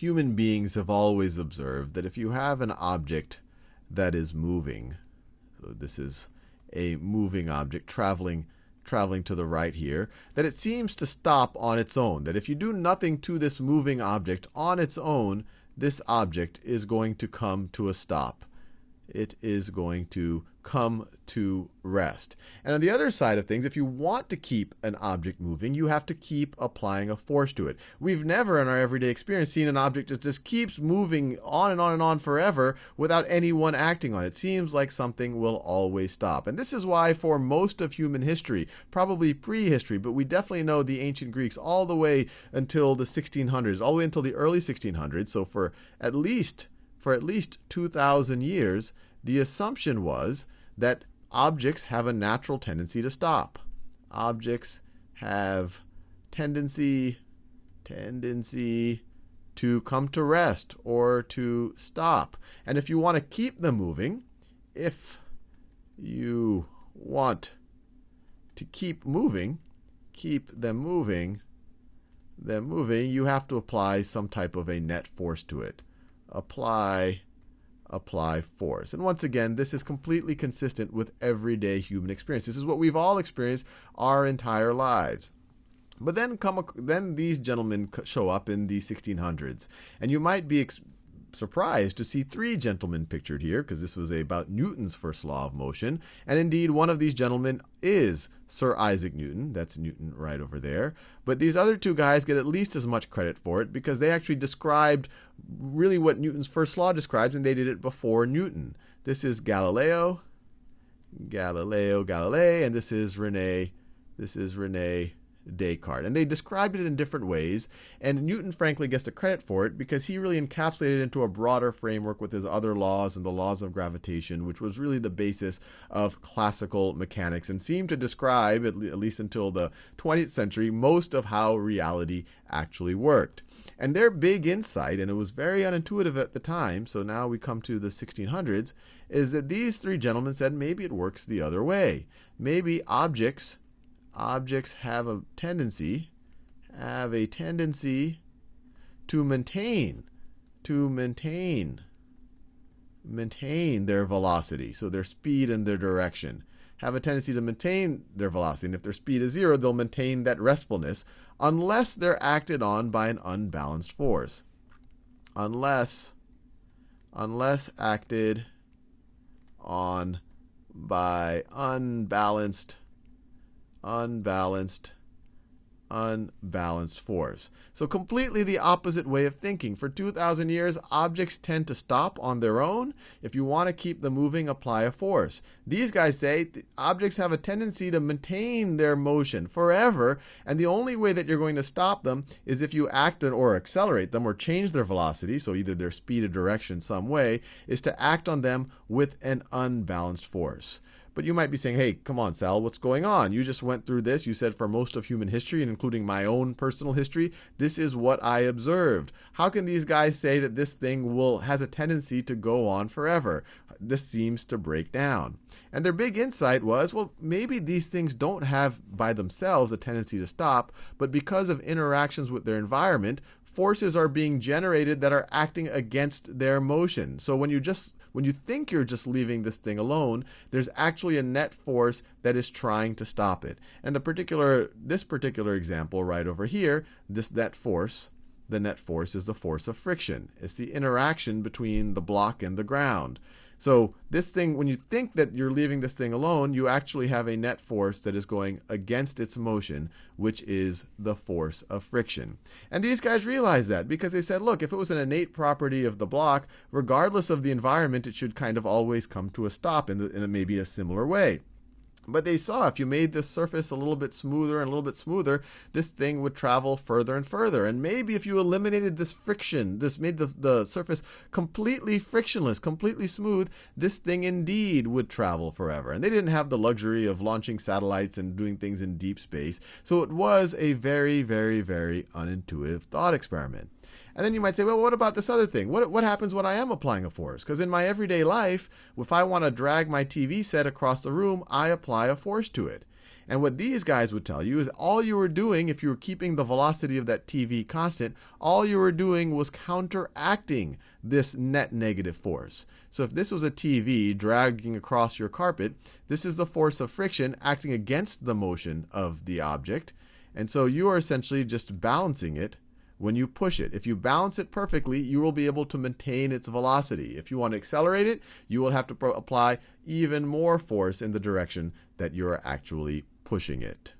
human beings have always observed that if you have an object that is moving, so this is a moving object traveling to the right here, that it seems to stop on its own. That if you do nothing to this moving object on its own, this object is going to come to a stop. It is going to come to rest. And on the other side of things, if you want to keep an object moving, you have to keep applying a force to it. We've never in our everyday experience seen an object that just keeps moving on and on and on forever without anyone acting on it. It seems like something will always stop. And this is why for most of human history, probably prehistory, but we definitely know the ancient Greeks all the way until the 1600s, all the way until the early 1600s, so for at least 2,000 years, the assumption was that objects have a natural tendency to stop. Objects have tendency to come to rest or to stop. And if you want to keep them moving, if you want to keep them moving, you have to apply some type of a net force to it. Apply force. And once again, this is completely consistent with everyday human experience. This is what we've all experienced our entire lives. But then these gentlemen show up in the 1600s, and you might be surprised to see three gentlemen pictured here, because this was about Newton's first law of motion. And indeed, one of these gentlemen is Sir Isaac Newton. That's Newton right over there. But these other two guys get at least as much credit for it because they actually described really what Newton's first law describes, and they did it before Newton. This is Galilei, and this is Rene Descartes. And they described it in different ways, and Newton frankly gets the credit for it because he really encapsulated it into a broader framework with his other laws and the laws of gravitation, which was really the basis of classical mechanics and seemed to describe, at least until the 20th century, most of how reality actually worked. And their big insight, and it was very unintuitive at the time, so now we come to the 1600s, is that these three gentlemen said maybe it works the other way. Maybe objects have a tendency to maintain their velocity, so their speed and their direction. Have a tendency to maintain their velocity, and if their speed is 0, they'll maintain that restfulness unless they're acted on by an unbalanced force. Unless acted on by unbalanced force. So completely the opposite way of thinking. For 2,000 years, objects tend to stop on their own. If you want to keep them moving, apply a force. These guys say objects have a tendency to maintain their motion forever, and the only way that you're going to stop them is if you act or accelerate them or change their velocity, so either their speed or direction some way, is to act on them with an unbalanced force. But you might be saying, hey, come on, Sal, what's going on? You just went through this. You said for most of human history, and including my own personal history, this is what I observed. How can these guys say that this thing has a tendency to go on forever? This seems to break down. And their big insight was, well, maybe these things don't have by themselves a tendency to stop, but because of interactions with their environment, forces are being generated that are acting against their motion. So when you think you're just leaving this thing alone, there's actually a net force that is trying to stop it. And this particular example right over here, the net force is the force of friction. It's the interaction between the block and the ground. So this thing, when you think that you're leaving this thing alone, you actually have a net force that is going against its motion, which is the force of friction. And these guys realized that because they said, look, if it was an innate property of the block, regardless of the environment, it should kind of always come to a stop in maybe a similar way. But they saw if you made this surface a little bit smoother and a little bit smoother, this thing would travel further and further. And maybe if you eliminated this friction, this made the surface completely frictionless, completely smooth, this thing indeed would travel forever. And they didn't have the luxury of launching satellites and doing things in deep space. So it was a very, very, very unintuitive thought experiment. And then you might say, well, what about this other thing? What happens when I am applying a force? Because in my everyday life, if I want to drag my TV set across the room, I apply a force to it. And what these guys would tell you is all you were doing, if you were keeping the velocity of that TV constant, all you were doing was counteracting this net negative force. So if this was a TV dragging across your carpet, this is the force of friction acting against the motion of the object. And so you are essentially just balancing it when you push it. If you balance it perfectly, you will be able to maintain its velocity. If you want to accelerate it, you will have to apply even more force in the direction that you are actually pushing it.